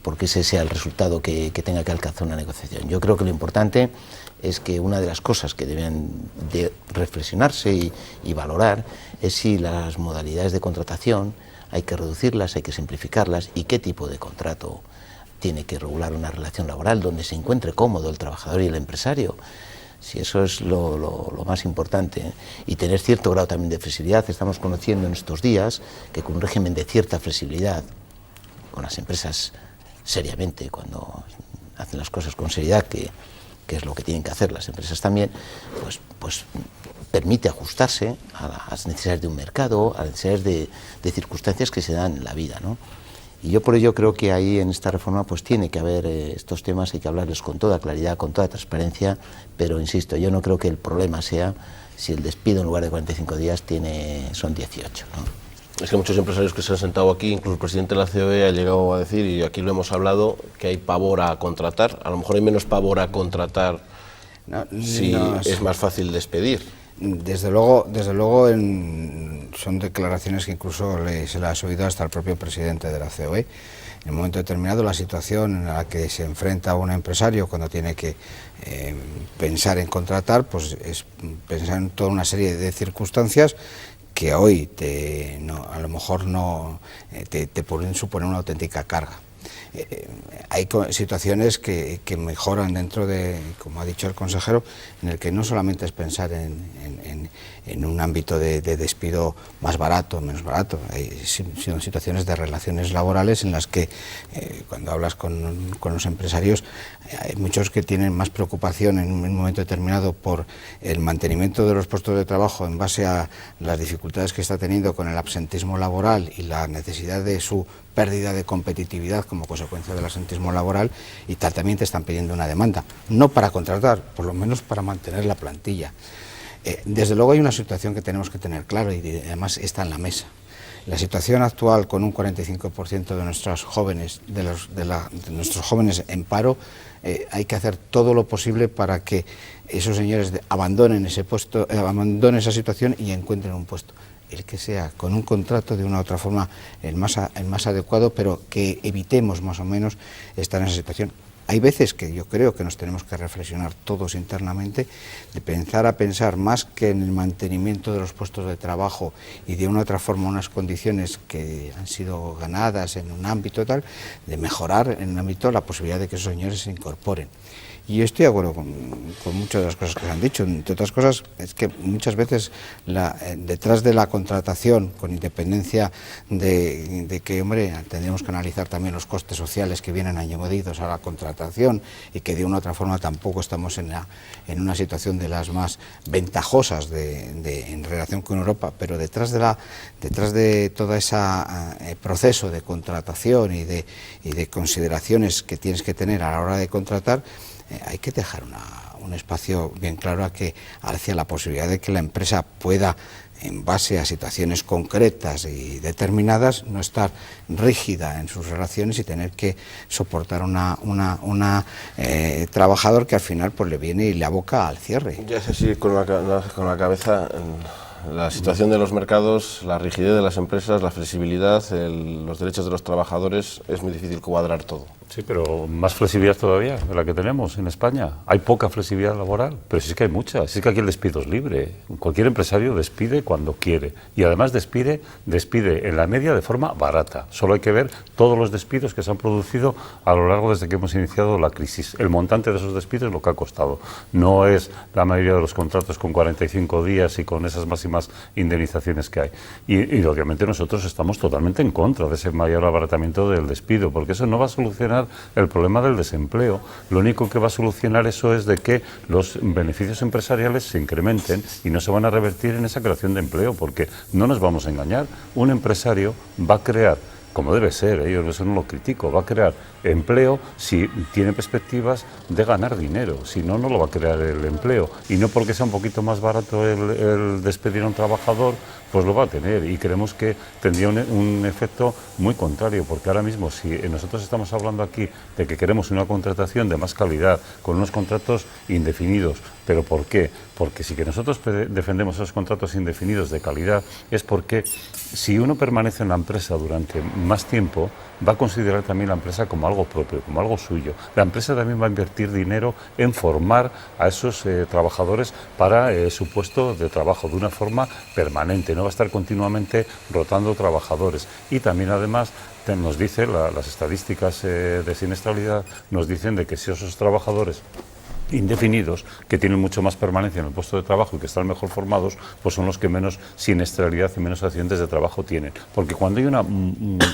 Speaker 2: porque ese sea el resultado que tenga que alcanzar una negociación. Yo creo que lo importante es que una de las cosas que deben de reflexionarse y valorar es si las modalidades de contratación hay que reducirlas, hay que simplificarlas y qué tipo de contrato tiene que regular una relación laboral donde se encuentre cómodo el trabajador y el empresario. Si eso es lo más importante, ¿eh? Y tener cierto grado también de flexibilidad. Estamos conociendo en estos días que con un régimen de cierta flexibilidad, con las empresas seriamente, cuando hacen las cosas con seriedad, que es lo que tienen que hacer las empresas también, pues permite ajustarse a las necesidades de un mercado, a las necesidades de circunstancias que se dan en la vida, ¿no? Y yo por ello creo que ahí en esta reforma pues tiene que haber estos temas, hay que hablarles con toda claridad, con toda transparencia, pero insisto, yo no creo que el problema sea si el despido en lugar de 45 días son 18, ¿no?
Speaker 1: Es que muchos empresarios que se han sentado aquí, incluso el presidente de la COE ha llegado a decir, y aquí lo hemos hablado, que hay pavor a contratar. A lo mejor hay menos pavor a contratar es más fácil despedir.
Speaker 3: Desde luego son declaraciones que incluso se las ha oído hasta el propio presidente de la COE. En un momento determinado, la situación en la que se enfrenta un empresario cuando tiene que pensar en contratar, pues es pensar en toda una serie de circunstancias que hoy a lo mejor no te pueden suponer una auténtica carga. hay situaciones que mejoran dentro de, como ha dicho el consejero, en el que no solamente es pensar en un ámbito de despido más barato o menos barato, sino situaciones de relaciones laborales en las que cuando hablas con los empresarios hay muchos que tienen más preocupación en un momento determinado por el mantenimiento de los puestos de trabajo en base a las dificultades que está teniendo con el absentismo laboral y la necesidad de su pérdida de competitividad como consecuencia del absentismo laboral, y también te están pidiendo una demanda, no para contratar, por lo menos para mantener la plantilla. Desde luego hay una situación que tenemos que tener claro y además está en la mesa. La situación actual, con un 45% de nuestros jóvenes, de nuestros jóvenes en paro, hay que hacer todo lo posible para que esos señores abandonen ese puesto, abandonen esa situación y encuentren un puesto, el que sea con un contrato de una u otra forma el más adecuado, pero que evitemos más o menos estar en esa situación. Hay veces que yo creo que nos tenemos que reflexionar todos internamente, de pensar más que en el mantenimiento de los puestos de trabajo y de una u otra forma unas condiciones que han sido ganadas en un ámbito tal, de mejorar en un ámbito la posibilidad de que esos señores se incorporen. Y yo estoy de acuerdo con muchas de las cosas que se han dicho. Entre otras cosas, es que muchas veces detrás de la contratación, con independencia de que, hombre, tendríamos que analizar también los costes sociales que vienen añadidos a la contratación y que de una u otra forma tampoco estamos en una situación de las más ventajosas en relación con Europa, pero detrás de todo ese proceso de contratación y de consideraciones que tienes que tener a la hora de contratar, hay que dejar un espacio bien claro hacia la posibilidad de que la empresa pueda, en base a situaciones concretas y determinadas, no estar rígida en sus relaciones y tener que soportar una trabajador que al final pues le viene y le aboca al cierre.
Speaker 1: Ya es así, con la cabeza, la situación de los mercados, la rigidez de las empresas, la flexibilidad, los derechos de los trabajadores, es muy difícil cuadrar todo.
Speaker 4: Sí, pero más flexibilidad todavía de la que tenemos en España. Hay poca flexibilidad laboral, pero sí que hay mucha. Sí que aquí el despido es libre. Cualquier empresario despide cuando quiere. Y además despide en la media de forma barata. Solo hay que ver todos los despidos que se han producido a lo largo desde que hemos iniciado la crisis. El montante de esos despidos es lo que ha costado. No es la mayoría de los contratos con 45 días y con esas máximas indemnizaciones que hay. Y obviamente nosotros estamos totalmente en contra de ese mayor abaratamiento del despido, porque eso no va a solucionar el problema del desempleo. Lo único que va a solucionar eso es de que los beneficios empresariales se incrementen y no se van a revertir en esa creación de empleo, porque no nos vamos a engañar, un empresario va a crear, como debe ser, yo eso no lo critico, va a crear empleo si tiene perspectivas de ganar dinero, si no, no lo va a crear el empleo, y no porque sea un poquito más barato el despedir a un trabajador, pues lo va a tener, y creemos que tendría un efecto muy contrario, porque ahora mismo si nosotros estamos hablando aquí de que queremos una contratación de más calidad, con unos contratos indefinidos, ¿pero por qué? Porque si que nosotros defendemos esos contratos indefinidos de calidad es porque si uno permanece en la empresa durante más tiempo, va a considerar también la empresa como algo propio, como algo suyo. La empresa también va a invertir dinero en formar a esos trabajadores para su puesto de trabajo de una forma permanente, no va a estar continuamente rotando trabajadores. Y también además nos dice, las estadísticas de siniestralidad nos dicen de que si esos trabajadores indefinidos, que tienen mucho más permanencia en el puesto de trabajo y que están mejor formados, pues son los que menos siniestralidad y menos accidentes de trabajo tienen. Porque cuando hay una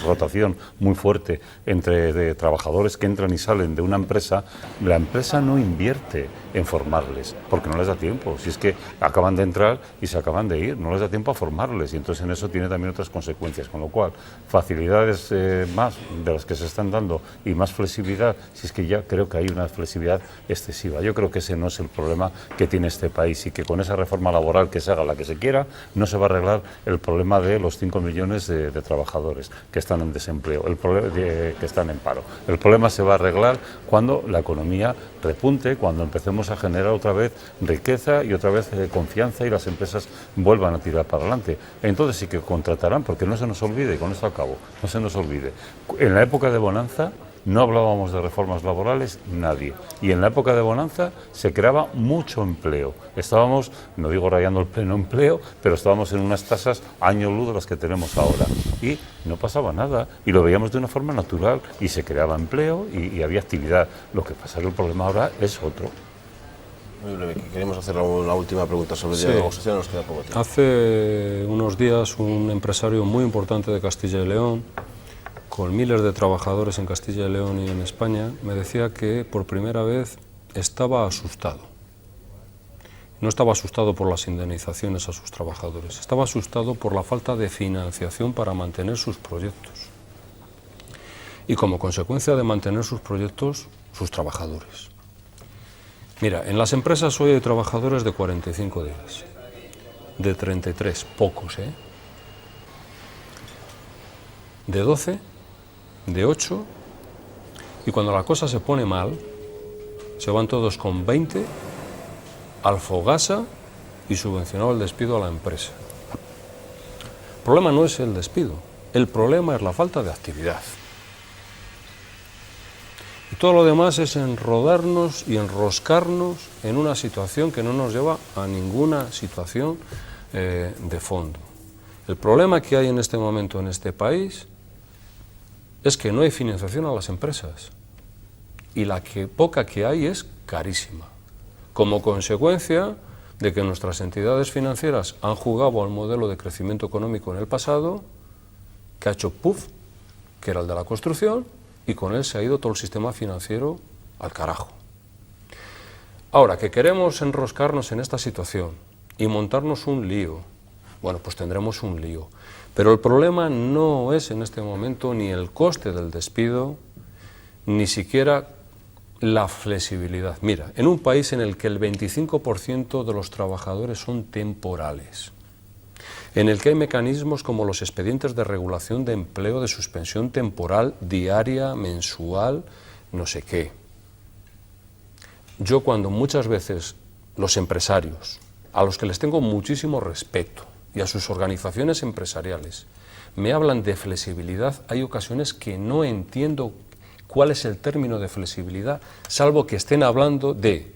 Speaker 4: rotación muy fuerte de trabajadores que entran y salen de una empresa, la empresa no invierte en formarles, porque no les da tiempo. Si es que acaban de entrar y se acaban de ir, no les da tiempo a formarles, y entonces en eso tiene también otras consecuencias, con lo cual facilidades más de las que se están dando y más flexibilidad, si es que ya creo que hay una flexibilidad excesiva. Yo creo que ese no es el problema que tiene este país, y que con esa reforma laboral, que se haga la que se quiera, no se va a arreglar el problema de los 5 millones de trabajadores que están en desempleo, que están en paro. El problema se va a arreglar cuando la economía repunte, cuando empecemos a generar otra vez riqueza y otra vez confianza y las empresas vuelvan a tirar para adelante. Entonces sí que contratarán, porque no se nos olvide, y con esto acabo, no se nos olvide, en la época de bonanza no hablábamos de reformas laborales, nadie. Y en la época de bonanza se creaba mucho empleo. Estábamos, no digo rayando el pleno empleo, pero estábamos en unas tasas año luz de las que tenemos ahora. Y no pasaba nada, y lo veíamos de una forma natural, y se creaba empleo y había actividad. Lo que pasa es que el problema ahora es otro.
Speaker 1: Muy breve, queremos hacer una última pregunta sobre el diálogo social, nos queda poco tiempo.
Speaker 5: Hace unos días un empresario muy importante de Castilla y León, con miles de trabajadores en Castilla y León y en España, me decía que por primera vez estaba asustado. No estaba asustado por las indemnizaciones a sus trabajadores, estaba asustado por la falta de financiación para mantener sus proyectos. Y como consecuencia de mantener sus proyectos, sus trabajadores. Mira, en las empresas hoy hay trabajadores de 45 días, de 33, pocos, ¿eh? De 12, de 8, y cuando la cosa se pone mal, se van todos con 20, al Fogasa y subvencionado el despido a la empresa. El problema no es el despido, el problema es la falta de actividad. Y todo lo demás es enrodarnos y enroscarnos en una situación que no nos lleva a ninguna situación de fondo. El problema que hay en este momento en este país es que no hay financiación a las empresas y la poca que hay es carísima, como consecuencia de que nuestras entidades financieras han jugado al modelo de crecimiento económico en el pasado, que ha hecho puff, que era el de la construcción, y con él se ha ido todo el sistema financiero al carajo. Ahora, que queremos enroscarnos en esta situación y montarnos un lío, bueno, pues tendremos un lío. Pero el problema no es en este momento ni el coste del despido, ni siquiera la flexibilidad. Mira, en un país en el que el 25% de los trabajadores son temporales, en el que hay mecanismos como los expedientes de regulación de empleo, de suspensión temporal, diaria, mensual, no sé qué. Yo cuando muchas veces los empresarios, a los que les tengo muchísimo respeto, y a sus organizaciones empresariales, me hablan de flexibilidad, hay ocasiones que no entiendo cuál es el término de flexibilidad, salvo que estén hablando de: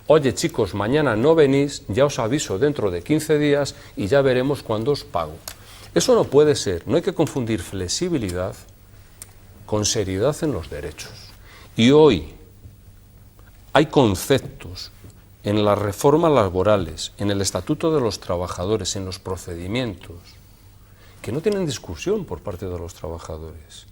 Speaker 5: oye chicos, mañana no venís, ya os aviso dentro de 15 días y ya veremos cuándo os pago. Eso no puede ser, no hay que confundir flexibilidad con seriedad en los derechos. Y hoy hay conceptos en las reformas laborales, en el Estatuto de los Trabajadores, en los procedimientos, que no tienen discusión por parte de los trabajadores.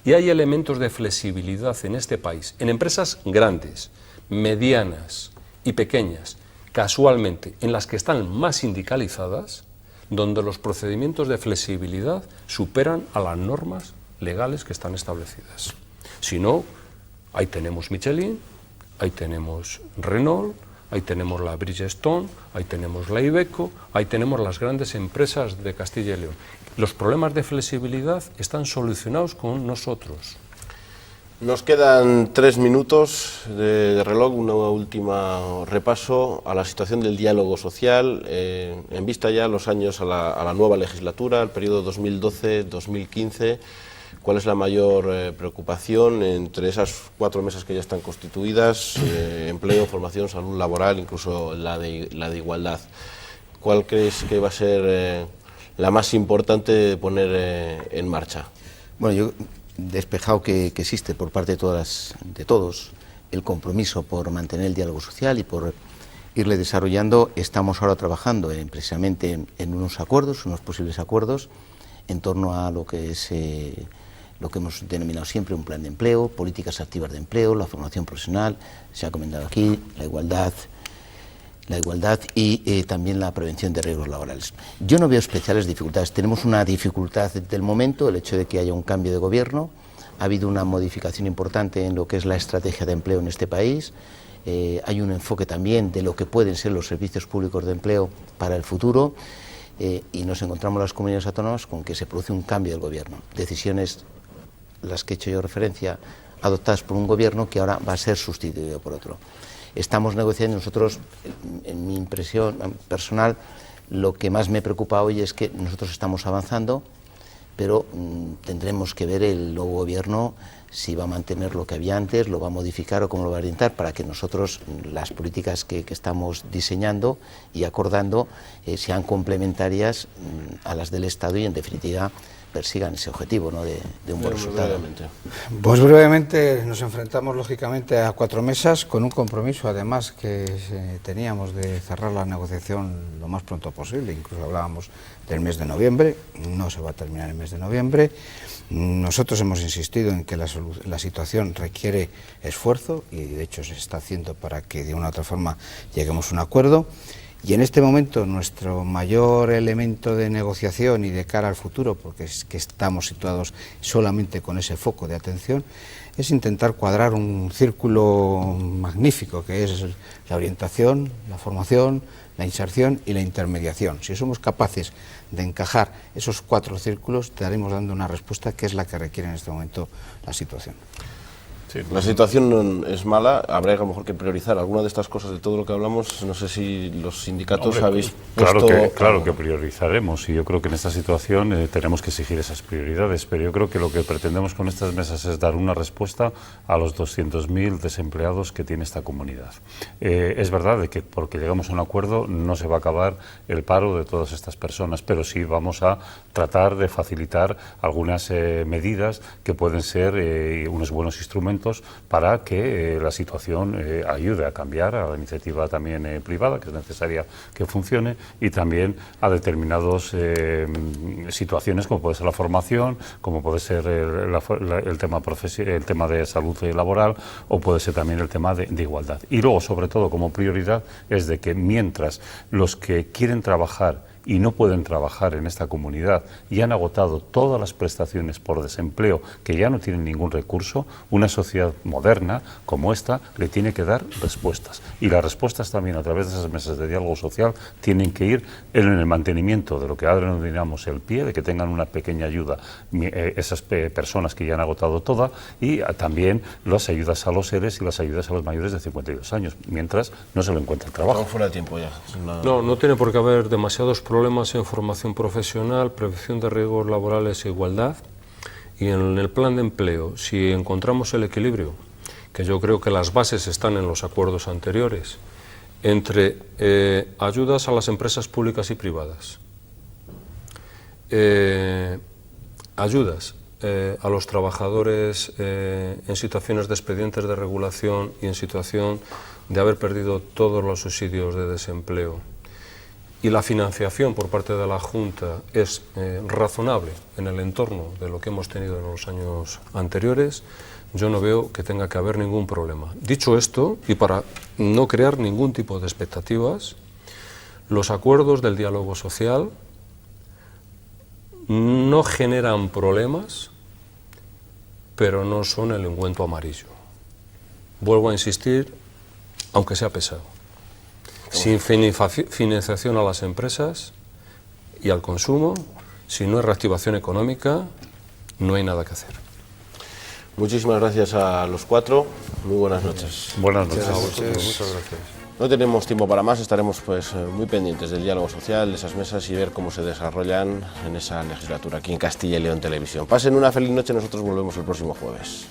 Speaker 5: Y hay elementos de flexibilidad en este país, en empresas grandes, medianas y pequeñas, casualmente, en las que están más sindicalizadas, donde los procedimientos de flexibilidad superan a las normas legales que están establecidas. Si no, ahí tenemos Michelin, ahí tenemos Renault, ahí tenemos la Bridgestone, ahí tenemos la Iveco, ahí tenemos las grandes empresas de Castilla y León. Los problemas de flexibilidad están solucionados con nosotros.
Speaker 1: Nos quedan 3 minutos de reloj, un último repaso a la situación del diálogo social, en vista ya los años a la nueva legislatura, el periodo 2012-2015. ¿Cuál es la mayor preocupación entre esas 4 mesas que ya están constituidas? Empleo, formación, salud laboral, incluso la de igualdad. ¿Cuál crees que va a ser la más importante de poner en marcha?
Speaker 2: Bueno, yo despejado que existe por parte de todos el compromiso por mantener el diálogo social y por irle desarrollando. Estamos ahora trabajando precisamente en unos acuerdos, unos posibles acuerdos, en torno a lo que es lo que hemos denominado siempre un plan de empleo, políticas activas de empleo, la formación profesional, se ha comentado aquí, la igualdad y también la prevención de riesgos laborales. Yo no veo especiales dificultades. Tenemos una dificultad del momento, el hecho de que haya un cambio de gobierno. Ha habido una modificación importante en lo que es la estrategia de empleo en este país. Hay un enfoque también de lo que pueden ser los servicios públicos de empleo para el futuro. Y nos encontramos las comunidades autónomas con que se produce un cambio del gobierno. Decisiones, las que he hecho yo referencia, adoptadas por un gobierno que ahora va a ser sustituido por otro. Estamos negociando nosotros, en mi impresión personal, lo que más me preocupa hoy es que nosotros estamos avanzando, pero tendremos que ver el nuevo gobierno si va a mantener lo que había antes, lo va a modificar o cómo lo va a orientar, para que nosotros las políticas que estamos diseñando y acordando sean complementarias a las del Estado y, en definitiva, persigan ese objetivo, ¿no?, de un buen resultado.
Speaker 3: Pues brevemente nos enfrentamos lógicamente a 4 mesas con un compromiso además que teníamos de cerrar la negociación lo más pronto posible. Incluso hablábamos del mes de noviembre, no se va a terminar el mes de noviembre. Nosotros hemos insistido en que la situación requiere esfuerzo y de hecho se está haciendo para que de una u otra forma lleguemos a un acuerdo. Y en este momento nuestro mayor elemento de negociación y de cara al futuro, porque es que estamos situados solamente con ese foco de atención, es intentar cuadrar un círculo magnífico que es la orientación, la formación, la inserción y la intermediación. Si somos capaces de encajar esos 4 círculos, estaremos dando una respuesta que es la que requiere en este momento la situación.
Speaker 1: Sí, la situación es mala, habrá a lo mejor que priorizar alguna de estas cosas de todo lo que hablamos. No sé si los sindicatos habéis puesto...
Speaker 4: Claro que priorizaremos, y yo creo que en esta situación tenemos que exigir esas prioridades, pero yo creo que lo que pretendemos con estas mesas es dar una respuesta a los 200.000 desempleados que tiene esta comunidad. Es verdad de que porque llegamos a un acuerdo no se va a acabar el paro de todas estas personas, pero sí vamos a tratar de facilitar algunas medidas que pueden ser unos buenos instrumentos para que la situación ayude a cambiar a la iniciativa también privada, que es necesaria que funcione, y también a determinadas situaciones como puede ser la formación, como puede ser el tema de salud laboral, o puede ser también el tema de igualdad. Y luego, sobre todo, como prioridad, es de que mientras los que quieren trabajar y no pueden trabajar en esta comunidad y han agotado todas las prestaciones por desempleo, que ya no tienen ningún recurso, una sociedad moderna como esta le tiene que dar respuestas. Y las respuestas también a través de esas mesas de diálogo social tienen que ir en el mantenimiento de lo que ahora denominamos el PIE, de que tengan una pequeña ayuda esas personas que ya han agotado toda, y también las ayudas a los seres y las ayudas a los mayores de 52 años, mientras no se lo encuentra el trabajo.
Speaker 1: Fuera de tiempo ya.
Speaker 5: No tiene por qué haber demasiados problemas en formación profesional, prevención de riesgos laborales e igualdad. Y en el plan de empleo, si encontramos el equilibrio, que yo creo que las bases están en los acuerdos anteriores, entre ayudas a las empresas públicas y privadas, ayudas a los trabajadores en situaciones de expedientes de regulación y en situación de haber perdido todos los subsidios de desempleo, y la financiación por parte de la Junta es razonable en el entorno de lo que hemos tenido en los años anteriores, yo no veo que tenga que haber ningún problema. Dicho esto, y para no crear ningún tipo de expectativas, los acuerdos del diálogo social no generan problemas, pero no son el ungüento amarillo. Vuelvo a insistir, aunque sea pesado. Sin financiación a las empresas y al consumo, si no hay reactivación económica, no hay nada que hacer.
Speaker 1: Muchísimas gracias a los 4. Muy buenas noches.
Speaker 4: Buenas noches.
Speaker 5: Muchas gracias.
Speaker 1: No tenemos tiempo para más, estaremos muy pendientes del diálogo social, de esas mesas, y ver cómo se desarrollan en esa legislatura aquí en Castilla y León Televisión. Pasen una feliz noche, nosotros volvemos el próximo jueves.